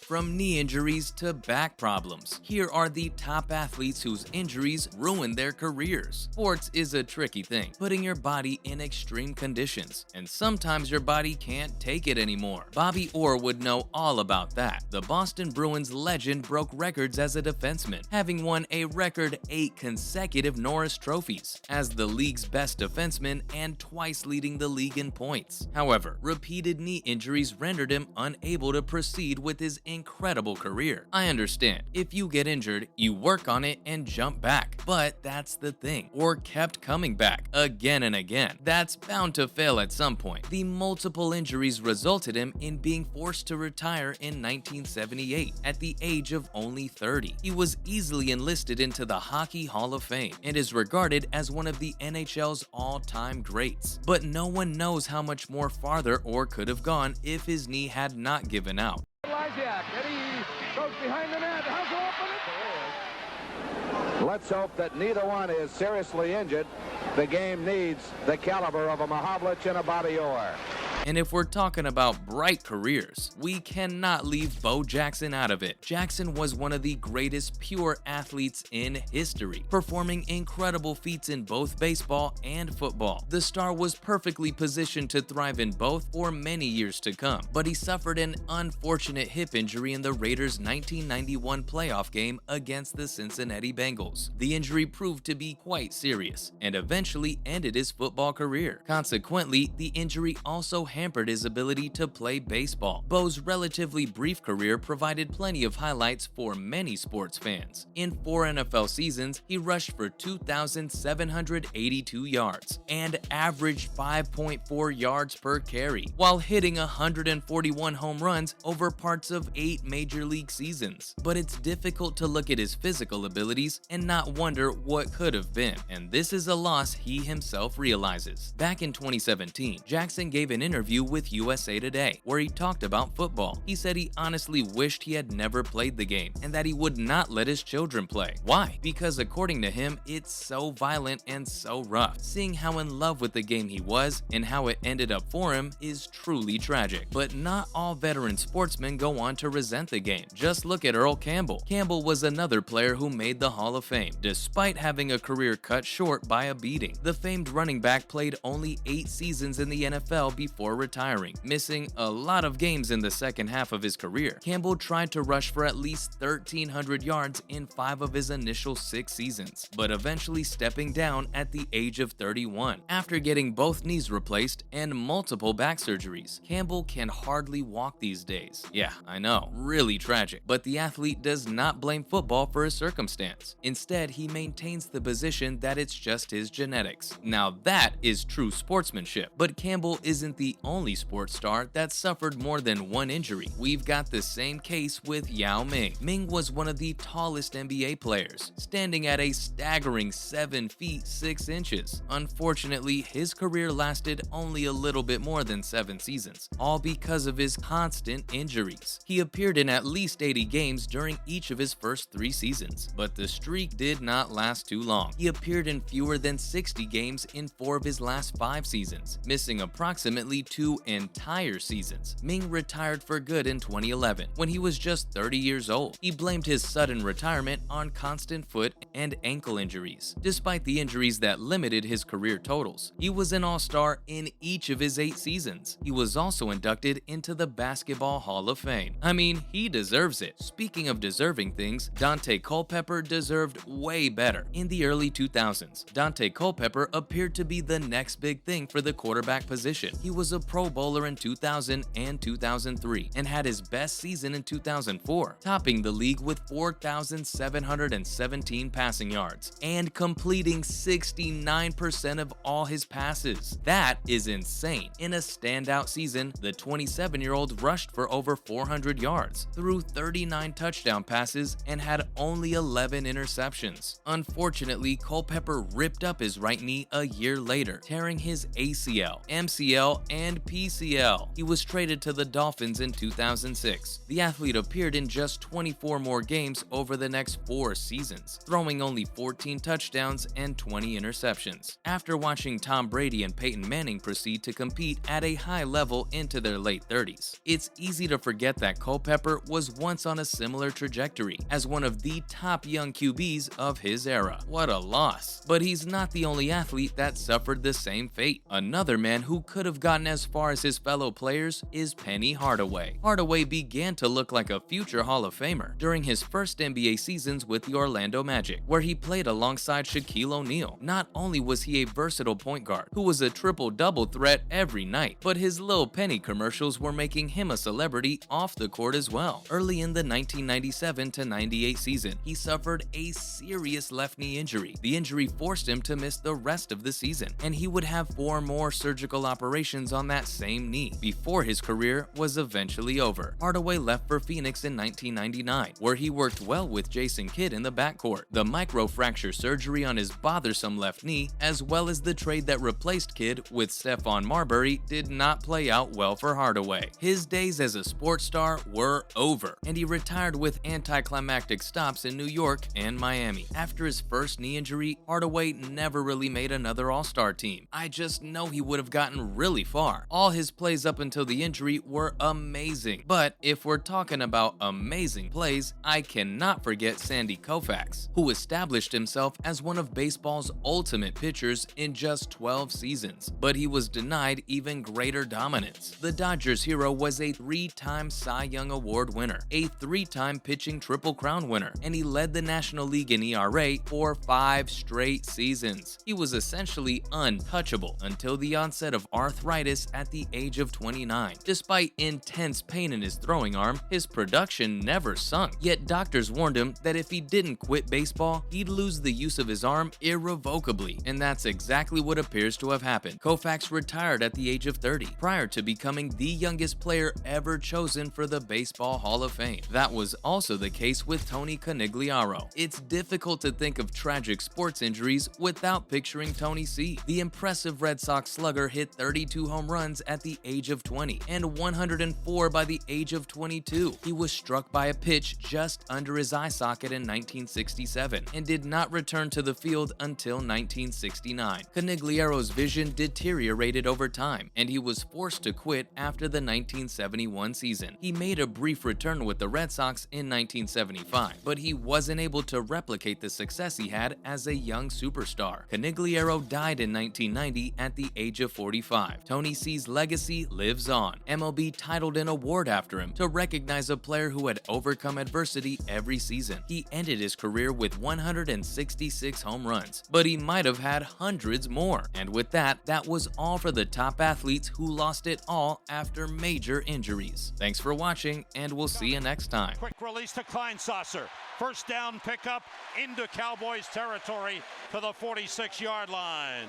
From knee injuries to back problems, here are the top athletes whose injuries ruined their careers. Sports is a tricky thing, putting your body in extreme conditions, and sometimes your body can't take it anymore. Bobby Orr would know all about that. The Boston Bruins legend broke records as a defenseman, having won a record 8 consecutive Norris trophies as the league's best defenseman and twice leading the league in points. However, repeated knee injuries rendered him unable to proceed with his incredible career. I understand, if you get injured, you work on it and jump back, but that's the thing. Orr kept coming back again and again. That's bound to fail at some point. The multiple injuries resulted him in being forced to retire in 1978 at the age of only 30. He was easily enlisted into the Hockey Hall of Fame and is regarded as one of the NHL's all-time greats. But no one knows how much more farther Orr could have gone if his knee had not given out. Lysiak, Eddie goes behind the net. How's open it? Let's hope that neither one is seriously injured. The game needs the caliber of a Mahovlich and a Bobby Orr. And if we're talking about bright careers, we cannot leave Bo Jackson out of it. Jackson was one of the greatest pure athletes in history, performing incredible feats in both baseball and football. The star was perfectly positioned to thrive in both for many years to come, but he suffered an unfortunate hip injury in the Raiders' 1991 playoff game against the Cincinnati Bengals. The injury proved to be quite serious and eventually ended his football career. Consequently, the injury also hampered his ability to play baseball. Bo's relatively brief career provided plenty of highlights for many sports fans. In 4 NFL seasons, he rushed for 2,782 yards and averaged 5.4 yards per carry, while hitting 141 home runs over parts of 8 major league seasons. But it's difficult to look at his physical abilities and not wonder what could have been, and this is a loss he himself realizes. Back in 2017, Jackson gave an interview with USA Today, where he talked about football. He said he honestly wished he had never played the game and that he would not let his children play. Why? Because according to him, it's so violent and so rough. Seeing how in love with the game he was and how it ended up for him is truly tragic. But not all veteran sportsmen go on to resent the game. Just look at Earl Campbell. Campbell was another player who made the Hall of Fame, despite having a career cut short by a beating. The famed running back played only 8 seasons in the NFL before retiring, missing a lot of games in the second half of his career. Campbell tried to rush for at least 1,300 yards in 5 of his initial 6 seasons, but eventually stepping down at the age of 31. After getting both knees replaced and multiple back surgeries, Campbell can hardly walk these days. Yeah, I know, really tragic. But the athlete does not blame football for his circumstance. Instead, he maintains the position that it's just his genetics. Now that is true sportsmanship. But Campbell isn't the only sports star that suffered more than one injury. We've got the same case with Yao Ming. Ming was one of the tallest NBA players, standing at a staggering 7 feet 6 inches. Unfortunately, his career lasted only a little bit more than 7 seasons, all because of his constant injuries. He appeared in at least 80 games during each of his first 3 seasons, but the streak did not last too long. He appeared in fewer than 60 games in 4 of his last 5 seasons, missing approximately 2 entire seasons. Ming retired for good in 2011 when he was just 30 years old. He blamed his sudden retirement on constant foot and ankle injuries. Despite the injuries that limited his career totals, he was an all-star in each of his 8 seasons. He was also inducted into the Basketball Hall of Fame. I mean, he deserves it. Speaking of deserving things, Dante Culpepper deserved way better. In the early 2000s, Dante Culpepper appeared to be the next big thing for the quarterback position. He was a Pro Bowler in 2000 and 2003 and had his best season in 2004, topping the league with 4,717 passing yards and completing 69% of all his passes. That is insane. In a standout season, the 27-year-old rushed for over 400 yards, threw 39 touchdown passes, and had only 11 interceptions. Unfortunately, Culpepper ripped up his right knee a year later, tearing his ACL, MCL, and and PCL. He was traded to the Dolphins in 2006. The athlete appeared in just 24 more games over the next 4 seasons, throwing only 14 touchdowns and 20 interceptions. After watching Tom Brady and Peyton Manning proceed to compete at a high level into their late 30s, it's easy to forget that Culpepper was once on a similar trajectory as one of the top young QBs of his era. What a loss. But he's not the only athlete that suffered the same fate. Another man who could have gotten as far as his fellow players is Penny Hardaway. Hardaway began to look like a future Hall of Famer during his first NBA seasons with the Orlando Magic, where he played alongside Shaquille O'Neal. Not only was he a versatile point guard who was a triple-double threat every night, but his Lil Penny commercials were making him a celebrity off the court as well. Early in the 1997-98 season, he suffered a serious left knee injury. The injury forced him to miss the rest of the season, and he would have 4 more surgical operations on that same knee before his career was eventually over. Hardaway left for Phoenix in 1999, where he worked well with Jason Kidd in the backcourt. The microfracture surgery on his bothersome left knee, as well as the trade that replaced Kidd with Stephon Marbury, did not play out well for Hardaway. His days as a sports star were over, and he retired with anticlimactic stops in New York and Miami. After his first knee injury, Hardaway never really made another All-Star team. I just know he would have gotten really far. All his plays up until the injury were amazing. But if we're talking about amazing plays, I cannot forget Sandy Koufax, who established himself as one of baseball's ultimate pitchers in just 12 seasons. But he was denied even greater dominance. The Dodgers hero was a 3-time Cy Young Award winner, a 3-time pitching Triple Crown winner, and he led the National League in ERA for 5 straight seasons. He was essentially untouchable until the onset of arthritis at the age of 29. Despite intense pain in his throwing arm, his production never sunk. Yet doctors warned him that if he didn't quit baseball, he'd lose the use of his arm irrevocably, and that's exactly what appears to have happened. Koufax retired at the age of 30, prior to becoming the youngest player ever chosen for the Baseball Hall of Fame. That was also the case with Tony Conigliaro. It's difficult to think of tragic sports injuries without picturing Tony C. The impressive Red Sox slugger hit 32 home runs at the age of 20 and 104 by the age of 22. He was struck by a pitch just under his eye socket in 1967 and did not return to the field until 1969. Conigliaro's vision deteriorated over time, and he was forced to quit after the 1971 season. He made a brief return with the Red Sox in 1975, but he wasn't able to replicate the success he had as a young superstar. Conigliaro died in 1990 at the age of 45. Tony C's legacy lives on. MLB titled an award after him to recognize a player who had overcome adversity every season. He ended his career with 166 home runs, but he might have had hundreds more. And with that, that was all for the top athletes who lost it all after major injuries. Thanks for watching, and we'll see you next time. Quick release to Kleinsasser. First down pickup into Cowboys territory to the 46-yard line.